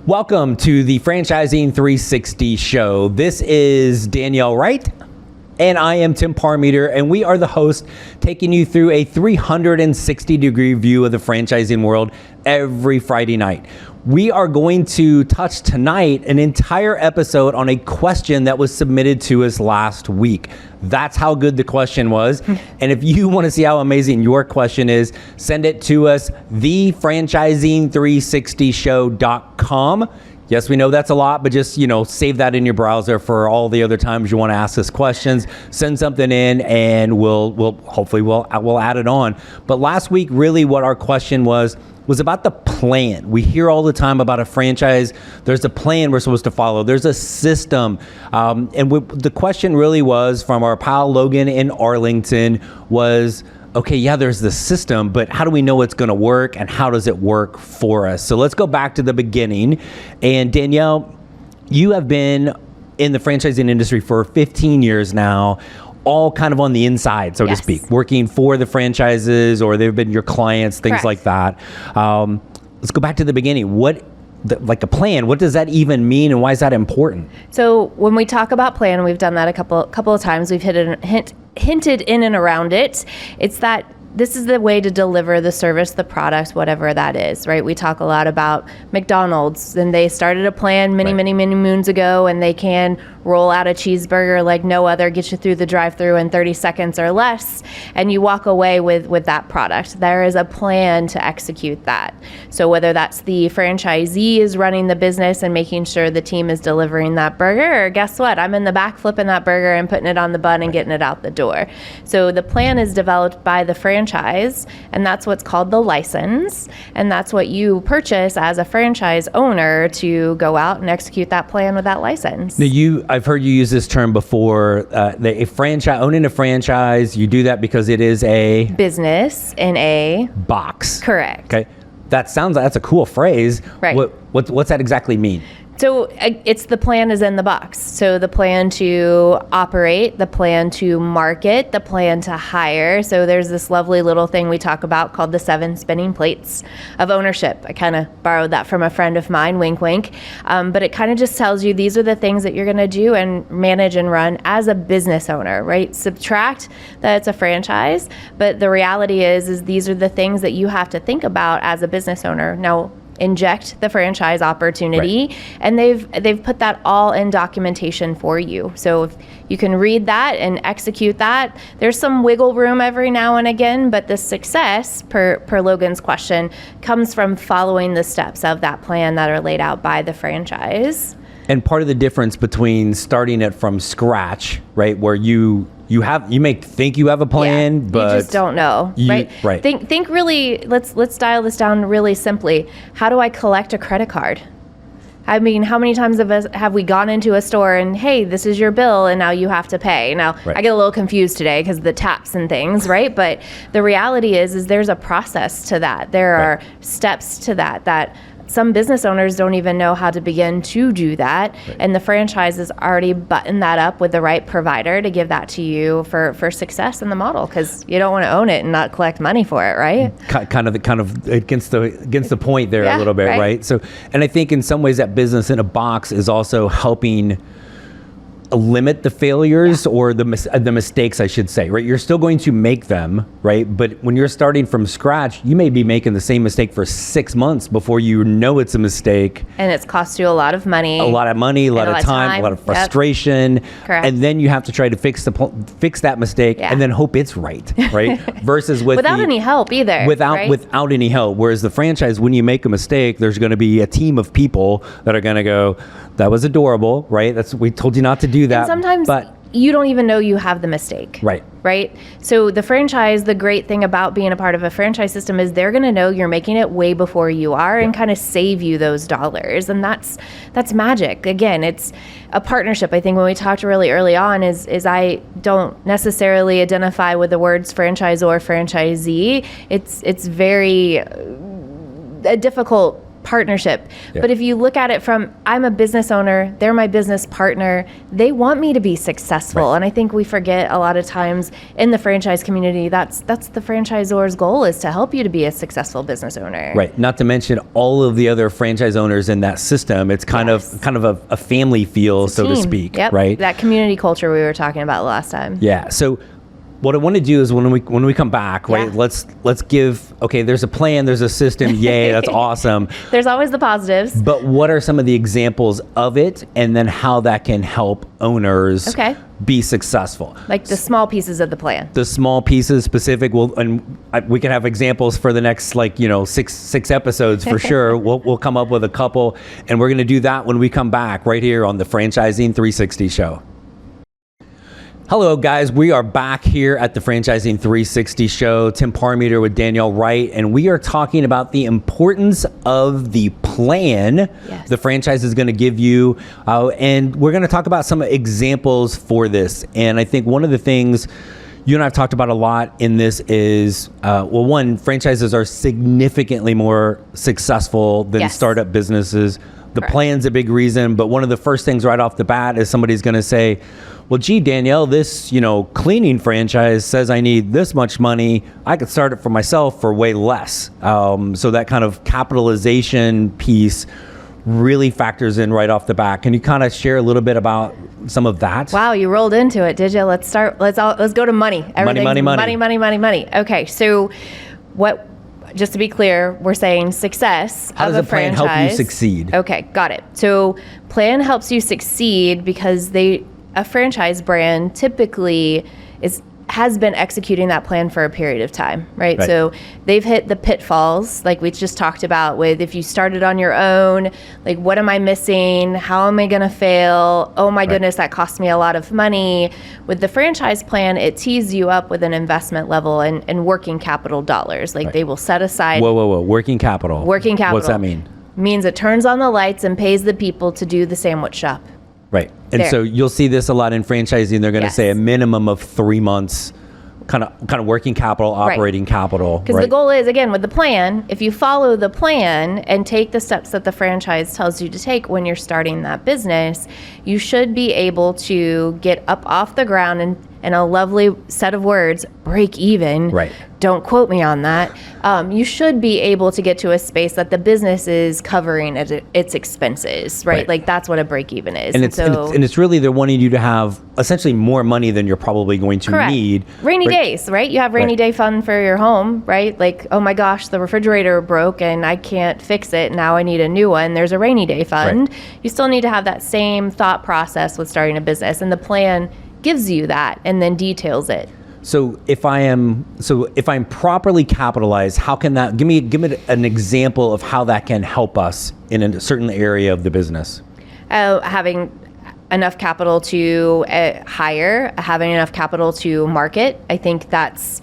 Welcome to the Franchising 360 show. This is Danielle Wright, and I am Tim Parmeter, and we are the host taking you through a 360-degree view of the franchising world every Friday night. We are going to touch tonight an entire episode on a question that was submitted to us last week. That's how good the question was. And if you want to see how amazing your question is, send it to us, thefranchising360show.com. Yes, we know that's a lot, but just, save that in your browser for all the other times you want to ask us questions. Send something in and we'll add it on. But last week, really what our question was about the plan. We hear all the time about a franchise. There's a plan we're supposed to follow. There's a system. The question really was from our pal Logan in Arlington was, okay, yeah, there's the system, but how do we know it's going to work and how does it work for us? So let's go back to the beginning. And Danielle, you have been in the franchising industry for 15 years now, all kind of on the inside, so to speak, working for the franchises or they've been your clients, things like that. Let's go back to the beginning. Like a plan, what does that even mean and why is that important? So when we talk about plan, we've done that a couple of times. We've hinted in and around it. It's that this is the way to deliver the service, the product, whatever that is, right? We talk a lot about McDonald's, and they started a plan many moons ago, and they can roll out a cheeseburger like no other, get you through the drive-through in 30 seconds or less, and you walk away with that product. There is a plan to execute that. So whether that's the franchisee is running the business and making sure the team is delivering that burger, or guess what? I'm in the back flipping that burger and putting it on the bun and getting it out the door. So the plan is developed by the franchise, and that's what's called the license, and that's what you purchase as a franchise owner to go out and execute that plan with that license. Now I've heard you use this term before, owning a franchise, you do that because it is a business in a box. Correct. Okay, that's a cool phrase. Right. What's that exactly mean? So it's the plan is in the box. So the plan to operate, the plan to market, the plan to hire. So there's this lovely little thing we talk about called the 7 spinning plates of ownership. I kind of borrowed that from a friend of mine, wink, wink. But it kind of just tells you these are the things that you're going to do and manage and run as a business owner, right? Subtract that it's a franchise. But the reality is these are the things that you have to think about as a business owner. Now, inject the franchise opportunity, and they've put that all in documentation for you. So if you can read that and execute that. There's some wiggle room every now and again, but the success, per Logan's question, comes from following the steps of that plan that are laid out by the franchise. And part of the difference between starting it from scratch, right, where you may think you have a plan, but you just don't know, right? Right. Think really. Let's dial this down really simply. How do I collect a credit card? I mean, how many times have we gone into a store and, hey, this is your bill and now you have to pay? Now, I get a little confused today because of the taps and things, right? But the reality is there's a process to that. There are steps to that some business owners don't even know how to begin to do that. And the franchise is already buttoned that up with the right provider to give that to you for success in the model, because you don't want to own it and not collect money for it, right? Kind of against the point there a little bit, right? So, and I think in some ways that business in a box is also helping limit the failures or the mistakes, I should say, right? You're still going to make them, right? But when you're starting from scratch, you may be making the same mistake for 6 months before you know it's a mistake. And it's cost you a lot of money. A lot of time, a lot of frustration. Correct. And then you have to try to fix that mistake and then hope it's right? Versus without any help either. Without any help. Whereas the franchise, when you make a mistake, there's going to be a team of people that are going to go, that was adorable, right? We told you not to do that. And sometimes you don't even know you have the mistake. Right? So the franchise, the great thing about being a part of a franchise system is they're going to know you're making it way before you are and kind of save you those dollars. And that's magic. Again, it's a partnership. I think when we talked really early on is I don't necessarily identify with the words franchise or franchisee. It's very a difficult partnership. Yeah. But if you look at it from, I'm a business owner, they're my business partner, they want me to be successful. Right. And I think we forget a lot of times in the franchise community, that's the franchisor's goal, is to help you to be a successful business owner. Right. Not to mention all of the other franchise owners in that system. It's kind of a family feel, so to Team. speak. Yep. Right. That community culture we were talking about last time. Yeah. So what I want to do is when we come back, right? Yeah. Let's give, okay, there's a plan, there's a system. Yay, that's awesome. There's always the positives. But what are some of the examples of it, and then how that can help owners be successful? Like the small pieces of the plan. The small pieces specific, we can have examples for the next six episodes for sure. We'll come up with a couple, and we're going to do that when we come back right here on the Franchising 360 show. Hello guys, we are back here at the Franchising 360 show. Tim Parmeter with Danielle Wright, and we are talking about the importance of the plan the franchise is going to give you, and we're going to talk about some examples for this. And I think one of the things you and I have talked about a lot in this is, one, franchises are significantly more successful than startup businesses. The plan's a big reason, but one of the first things right off the bat is somebody's going to say, well, gee, Danielle, this, cleaning franchise says I need this much money. I could start it for myself for way less. So that kind of capitalization piece really factors in right off the bat. Can you kind of share a little bit about some of that? Wow, you rolled into it, did you? Let's go to money. Money. Okay, so just to be clear, we're saying success How of does a a plan franchise. help you succeed? Okay, got it. So plan helps you succeed because a franchise brand typically has been executing that plan for a period of time, right? So they've hit the pitfalls, like we just talked about, with if you started on your own, like what am I missing? How am I going to fail? Oh my goodness, that cost me a lot of money. With the franchise plan, it tees you up with an investment level and working capital dollars. Like they will set aside. Whoa. Working capital. Working capital. What's that mean? Means it turns on the lights and pays the people to do the sandwich shop. Right. And so you'll see this a lot in franchising. They're going to say a minimum of 3 months kind of working capital, operating capital. Because the goal is, again, with the plan, if you follow the plan and take the steps that the franchise tells you to take when you're starting that business, you should be able to get up off the ground and a lovely set of words, break even. Right. Don't quote me on that. You should be able to get to a space that the business is covering its expenses, right? Like that's what a break even is. And it's really they're wanting you to have essentially more money than you're probably going to need. Rainy days, right? You have rainy day fund for your home, right? Like, oh my gosh, the refrigerator broke and I can't fix it. Now I need a new one. There's a rainy day fund. You still need to have that same thought process with starting a business, and the plan gives you that and then details it. So if I'm properly capitalized, how can that give me an example of how that can help us in a certain area of the business? Having enough capital to hire, having enough capital to market. I think that's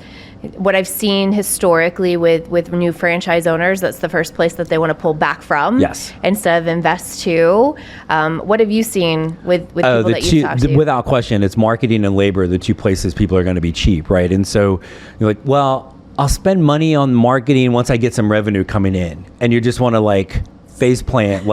what I've seen historically with new franchise owners. That's the first place that they want to pull back from instead of invest to. What have you seen with people that you've talked to? Without question, it's marketing and labor, the two places people are going to be cheap, right? And so you're like, well, I'll spend money on marketing once I get some revenue coming in. And you just want to face plant,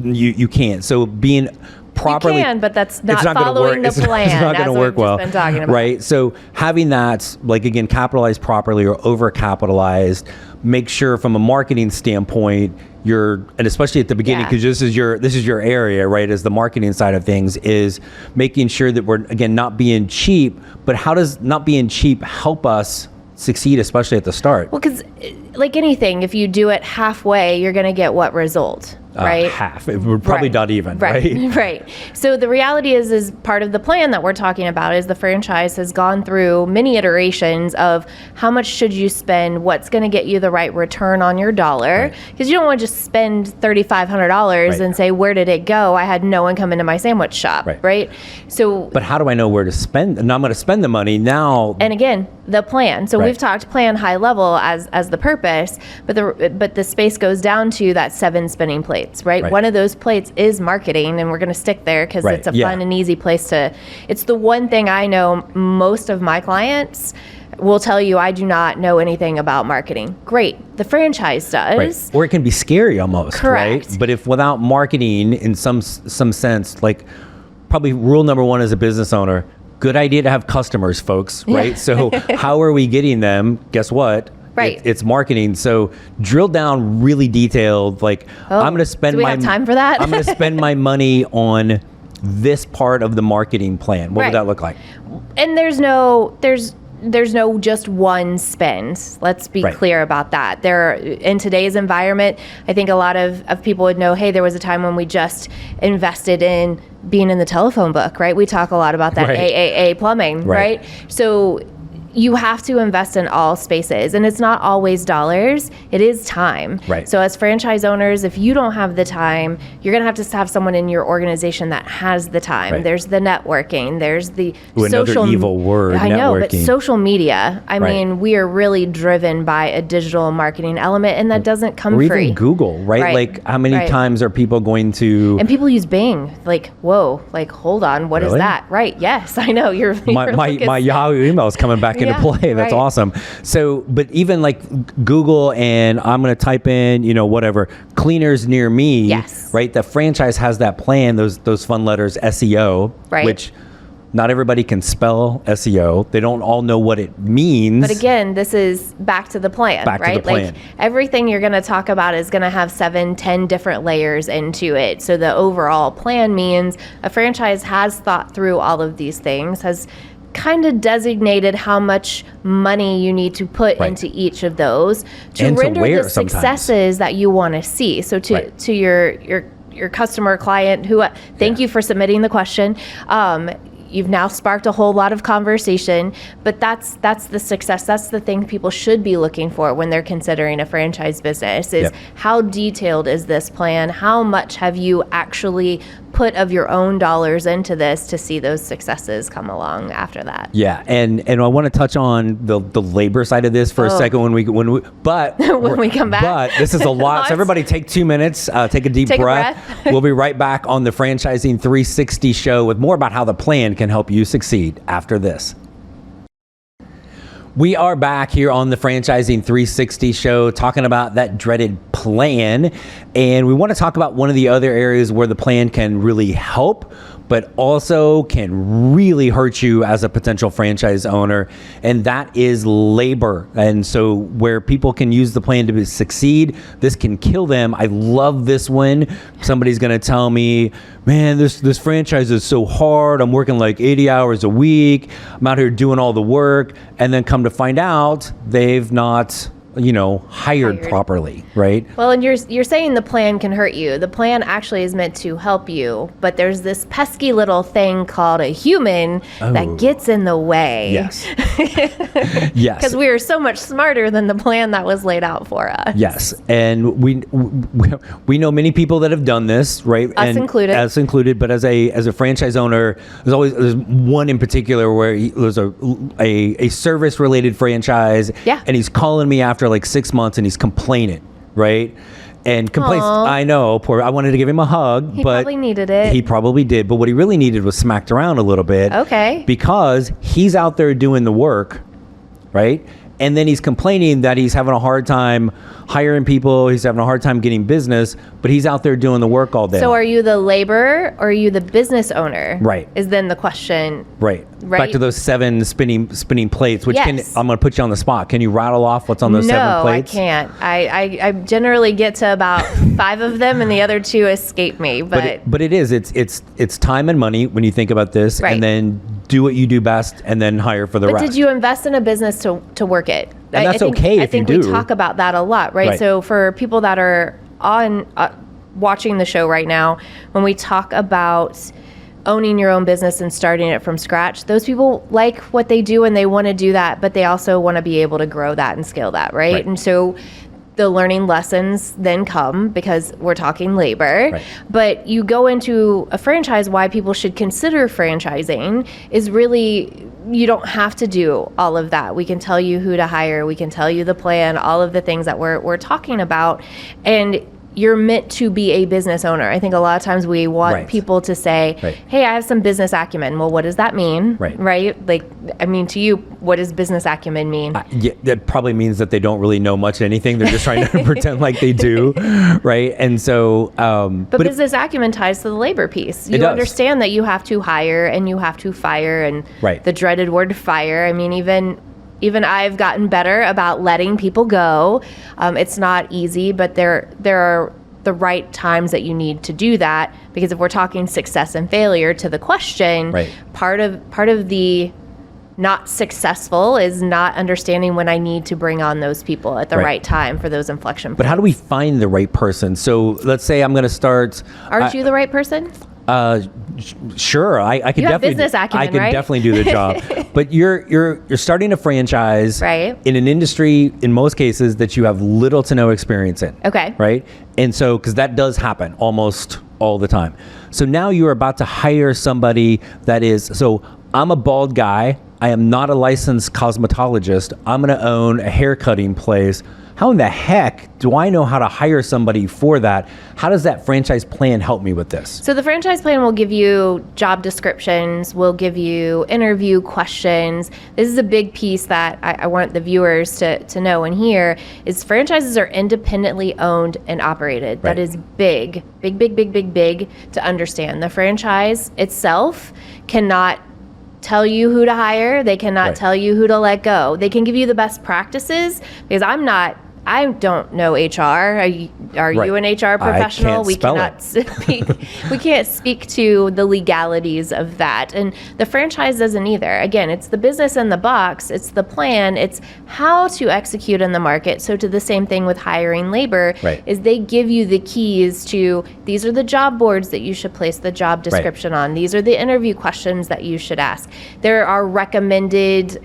you can't. So being properly, you can, but that's not gonna following the plan. It's not going to work well, been talking about. Right? So having that, again, capitalized properly or over-capitalized, make sure from a marketing standpoint, and especially at the beginning, because this is your area, right? As the marketing side of things is making sure that we're, again, not being cheap. But how does not being cheap help us succeed, especially at the start? Well, because like anything, if you do it halfway, you're going to get what result? Right? Half. It would probably not even, right? Right. So the reality is part of the plan that we're talking about is the franchise has gone through many iterations of how much should you spend, what's going to get you the right return on your dollar. Because you don't want to just spend $3,500 and say, where did it go? I had no one come into my sandwich shop, right? So, but how do I know where to spend? And I'm going to spend the money now. And again, the plan. So we've talked plan high level as the purpose, but the space goes down to that 7 spinning plates. Right? One of those plates is marketing, and we're going to stick there because it's a fun and easy place to. It's the one thing I know most of my clients will tell you, I do not know anything about marketing. Great. The franchise does. Right. Or it can be scary almost, Correct. right? But if without marketing in some sense, like probably rule number one as a business owner, good idea to have customers, folks, right? So how are we getting them? Guess what? Right. It's marketing. So drill down really detailed, like I'm going to spend do we have time for that? I'm going to spend my money on this part of the marketing plan. What would that look like? And there's no just one spend. Let's be clear about that. In today's environment, I think a lot of people would know, hey, there was a time when we just invested in being in the telephone book, right? We talk a lot about that AAA plumbing, right? So you have to invest in all spaces, and it's not always dollars, it is time. Right. So as franchise owners, if you don't have the time, you're going to have someone in your organization that has the time. Right. There's the networking, there's the social... Another evil word, I know, networking. but social media, I mean, we are really driven by a digital marketing element, and that doesn't come or free. Even Google, right? Like how many times are people going to... And people use Bing, like, whoa, like, hold on, what is that? Right, yes, I know. My Yahoo email is coming back into play. That's awesome. So, but even like Google, and I'm going to type in, whatever, cleaners near me. Yes. Right. The franchise has that plan, those fun letters, SEO, which not everybody can spell SEO. They don't all know what it means. But again, this is back to the plan, right? To the plan. Like everything you're going to talk about is going to have 7, 10 different layers into it. So the overall plan means a franchise has thought through all of these things, has kind of designated how much money you need to put into each of those to render the successes that you want to see. So to your customer client who thank you for submitting the question. You've now sparked a whole lot of conversation, but that's the success. That's the thing people should be looking for when they're considering a franchise business is how detailed is this plan? How much have you actually put of your own dollars into this to see those successes come along after that? Yeah, and I want to touch on the labor side of this for a second when we when we come back. But this is a lot. So everybody take 2 minutes, take a deep breath. We'll be right back on the Franchising 360 show with more about how the plan can help you succeed after this. We are back here on the Franchising 360 show talking about that dreaded plan, and we want to talk about one of the other areas where the plan can really help but also can really hurt you as a potential franchise owner, and that is labor. And so where people can use the plan to succeed, this can kill them. I love this one. Somebody's going to tell me, man, this franchise is so hard. I'm working like 80 hours a week. I'm out here doing all the work. And then come to find out, they've not hired properly, right? Well, and you're saying the plan can hurt you. The plan actually is meant to help you, but there's this pesky little thing called a human that gets in the way. Yes. Yes. Because we are so much smarter than the plan that was laid out for us. Yes, and we know many people that have done this, right? Us included. But as a franchise owner, there's one in particular where there's a service related franchise, and he's calling me after like 6 months and he's complaining, right? And complaints. Aww. I know, poor. I wanted to give him a hug, he but probably needed it. He probably did. But what he really needed was smacked around a little bit. Okay. Because he's out there doing the work, right? And then he's complaining that he's having a hard time hiring people. He's having a hard time getting business, but he's out there doing the work all day. So are you the laborer or are you the business owner? Right. Is then the question. Right. Back to those 7 spinning plates, which I'm going to put you on the spot. Can you rattle off what's on those 7 plates? No, I can't. I generally get to about 5 of them and the other 2 escape me. But it is. It's time and money when you think about this, and then do what you do best and then hire for the rest. But did you invest in a business to work it? And that's okay if you do. I think we talk about that a lot, right? So for people that are on watching the show right now, when we talk about owning your own business and starting it from scratch, those people like what they do and they want to do that, but they also want to be able to grow that and scale that, right? And so the learning lessons then come because we're talking labor. Right. But you go into a franchise, why people should consider franchising is really, you don't have to do all of that. We can tell you who to hire. We can tell you the plan, all of the things that we're talking about. And you're meant to be a business owner. I think a lot of times we want Right. people to say, Right. hey, I have some business acumen. Well, what does that mean? Right. Like, I mean, to you, what does business acumen mean? Yeah, that probably means that they don't really know much of anything. They're just trying to pretend like they do, right? And so, But business acumen ties to the labor piece. It You does. understand that you have to hire and you have to fire, and Right. the dreaded word fire. I mean, even I've gotten better about letting people go. It's not easy, but there are the right times that you need to do that, because if we're talking success and failure to the question, Right. part of the not successful is not understanding when I need to bring on those people at the Right. right time for those inflection points. but how do we find the right person? So let's say I'm going to start. Aren't you the right person? Sure, I could You have definitely. business acumen, I could right? definitely do the job. But you're starting a franchise, Right. in an industry, in most cases, that you have little to no experience in. Okay. Right, and so because that does happen almost all the time. So now you're about to hire somebody that is. So I'm a bald guy. I am not a licensed cosmetologist. I'm going to own a haircutting place. How in the heck do I know how to hire somebody for that? How does that franchise plan help me with this? So the franchise plan will give you job descriptions, will give you interview questions. This is a big piece that I want the viewers to know and hear, is franchises are independently owned and operated. Right. That is big to understand. The franchise itself cannot tell you who to hire. They cannot Right. tell you who to let go. They can give you the best practices, because I don't know HR. Are Right. you an HR professional? can't We spell cannot speak. We can't speak to the legalities of that, and the franchise doesn't either. Again, it's the business in the box. It's the plan. It's how to execute in the market. So, to the same thing with hiring labor, Right. is they give you the keys to, these are the job boards that you should place the job description on. These are the interview questions that you should ask. There are recommended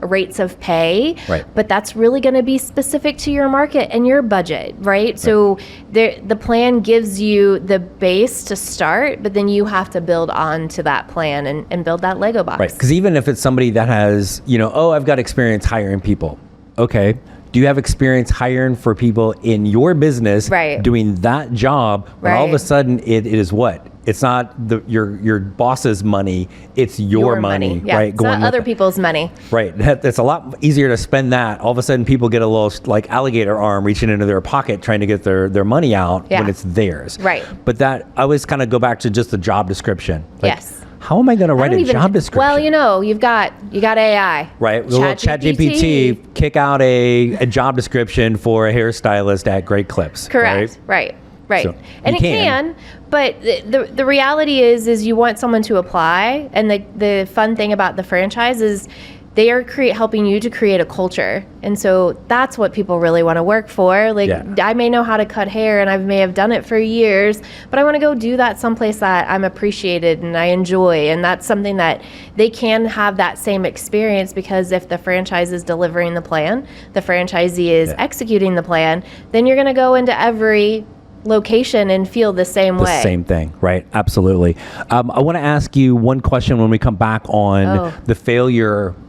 rates of pay, Right. but that's really going to be specific to your market and your budget, right? So the plan gives you the base to start, but then you have to build on to that plan and build that Lego box. Right, because even if it's somebody that has, oh, I've got experience hiring people. Okay, do you have experience hiring for people in your business, Right. doing that job? When all of a Right. sudden it is what? It's not your boss's money. It's your money, Yeah, right? it's not with other it. people's money. Right. That's a lot easier to spend that. All of a sudden, people get a little like alligator arm reaching into their pocket trying to get their money out Yeah. when it's theirs. Right. But that I always kind of go back to just the job description. Like, Yes. How am I going to write I don't a even- job description? Well, you got AI. Right. A little ChatGPT, kick out a job description for a hairstylist at Great Clips. Correct. Right. So and you it can, but the reality is you want someone to apply, and the fun thing about the franchise is they are helping you to create a culture, and so that's what people really want to work for. Like, Yeah. I may know how to cut hair, and I may have done it for years, but I want to go do that someplace that I'm appreciated and I enjoy, and that's something that they can have that same experience, because if the franchise is delivering the plan, the franchisee is executing the plan, then you're going to go into every location and feel the same way. The same thing, right? Absolutely. I want to ask you one question when we come back on the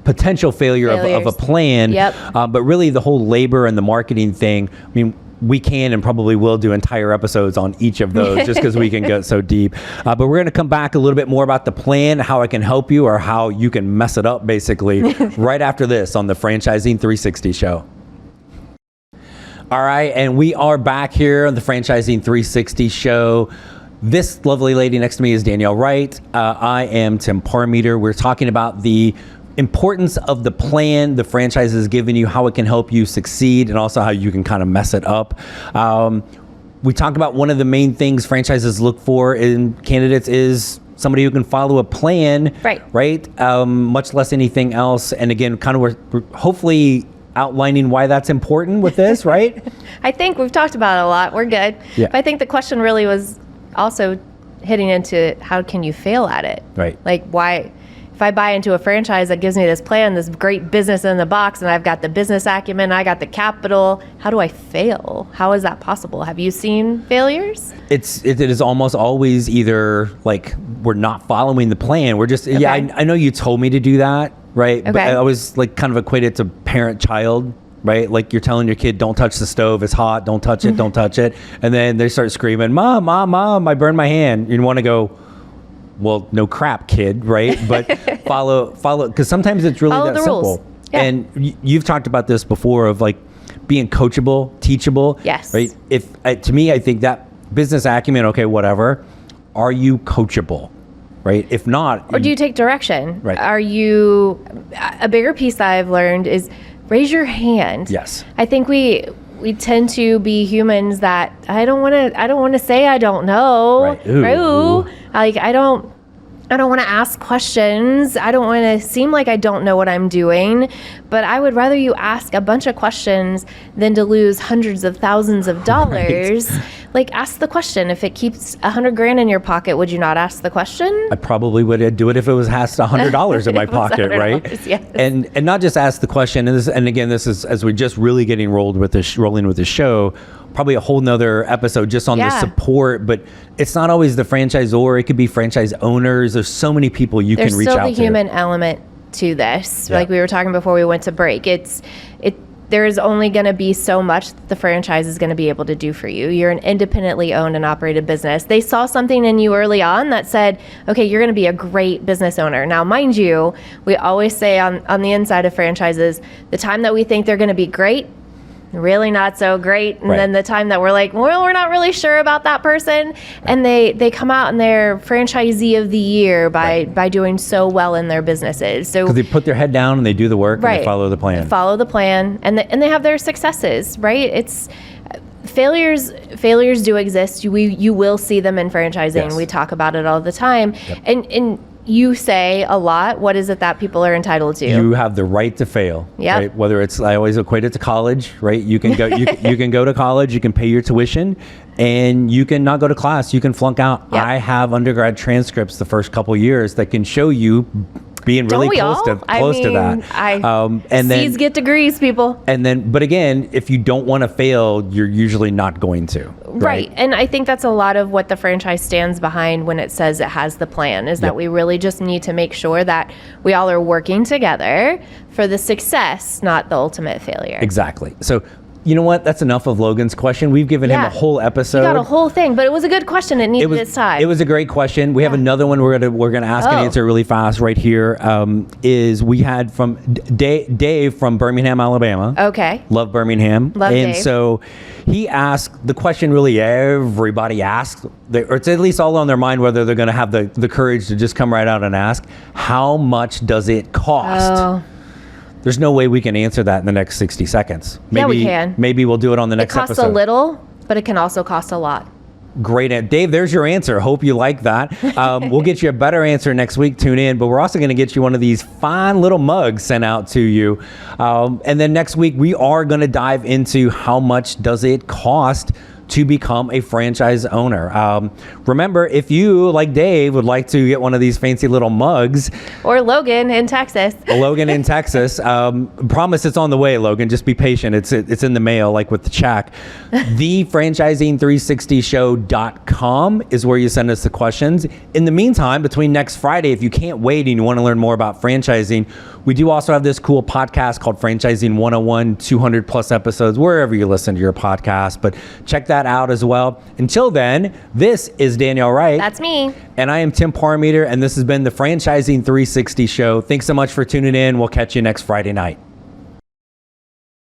potential failure of a plan. Yep. But really the whole labor and the marketing thing. I mean, we can and probably will do entire episodes on each of those just because we can go so deep. But we're going to come back a little bit more about the plan, how it can help you or how you can mess it up, basically, right after this on the Franchising 360 show. All right, and we are back here on the Franchising 360 show. This lovely lady next to me is Danielle Wright. I am Tim Parmeter. We're talking about the importance of the plan the franchise has given you, how it can help you succeed, and also how you can kind of mess it up. We talked about one of the main things franchises look for in candidates is somebody who can follow a plan, right? Much less anything else. And again, kind of we're hopefully outlining why that's important with this, right? I think we've talked about it a lot. We're good. Yeah. But I think the question really was also hitting into how can you fail at it? Right. Like, why, if I buy into a franchise that gives me this plan, this great business in the box, and I've got the business acumen, I got the capital, how do I fail? How is that possible? Have you seen failures? It is almost always either like we're not following the plan. We're just, I know you told me to do that, right? Okay. But I always like kind of equate it to parent-child right? Like you're telling your kid, don't touch the stove, it's hot, don't touch it, don't touch it. And then they start screaming, Mom, Mom, Mom, I burned my hand. You want to go, well, no crap, kid, right? But follow, because sometimes it's really Follow that the simple. rules. Yeah. And you've talked about this before of like being coachable, teachable. Yes. Right? If to me, I think that business acumen, okay, whatever. Are you coachable? Right? If not, Or do you take direction? Right. Are you, a bigger piece that I've learned is raise your hand. Yes. I think we tend to be humans that I don't want to say I don't know. Right. Ooh. Like I don't want to ask questions. I don't want to seem like I don't know what I'm doing, but I would rather you ask a bunch of questions than to lose hundreds of thousands of dollars. Right. Like ask the question. If it keeps $100,000 in your pocket, would you not ask the question? I probably would do it if it was $100 in my pocket, right? Yes. And not just ask the question. And again, this is as we're just really getting rolling with the show. Probably a whole nother episode just on the support, but it's not always the franchisor. It could be franchise owners. There's so many people you can reach out to. There's still the human element to this. Yeah. Like we were talking before we went to break. There is only going to be so much the franchise is going to be able to do for you. You're an independently owned and operated business. They saw something in you early on that said, okay, you're going to be a great business owner. Now, mind you, we always say on the inside of franchises, the time that we think they're going to be great, really not so great. And then the time that we're like, well, we're not really sure about that person. And they come out and they're franchisee of the year by doing so well in their businesses. So because they put their head down and they do the work and they follow the plan. They follow the plan and they have their successes, right? It's failures do exist. You will see them in franchising. Yes. We talk about it all the time. Yep. And you say a lot. What is it that people are entitled to? You have the right to fail. Yep. Right? Whether it's, I always equate it to college, right? You can go, you can go to college, you can pay your tuition, and you can not go to class. You can flunk out. Yep. I have undergrad transcripts the first couple years that can show you being really close to that. And C's get degrees, people. But again, if you don't want to fail, you're usually not going to. Right. And I think that's a lot of what the franchise stands behind when it says it has the plan, is that we really just need to make sure that we all are working together for the success, not the ultimate failure. Exactly. So, you know what? That's enough of Logan's question. We've given him a whole episode. You got a whole thing, but it was a good question. It needed its time. It was a great question. We have another one we're gonna ask and answer really fast right here. Is we had from Dave from Birmingham, Alabama. Okay. Love Birmingham. Love and Dave. So he asked the question really everybody asks, or it's at least all on their mind whether they're gonna have the courage to just come right out and ask, how much does it cost? Oh. There's no way we can answer that in the next 60 seconds. Maybe, we can. Maybe we'll do it on the next episode. It costs a little, but it can also cost a lot. Great. Dave, there's your answer. Hope you like that. We'll get you a better answer next week. Tune in. But we're also going to get you one of these fine little mugs sent out to you. And then next week, we are going to dive into how much does it cost to become a franchise owner. Remember, if you, like Dave, would like to get one of these fancy little mugs. Or Logan in Texas. Promise it's on the way, Logan. Just be patient. It's in the mail, like with the check. TheFranchising360show.com is where you send us the questions. In the meantime, between next Friday, if you can't wait and you want to learn more about franchising, we do also have this cool podcast called Franchising 101, 200 plus episodes, wherever you listen to your podcast. But check that out as well. Until then, this is Danielle Wright. That's me. And I am Tim Parmeter, and this has been the Franchising 360 Show. Thanks so much for tuning in. We'll catch you next Friday night.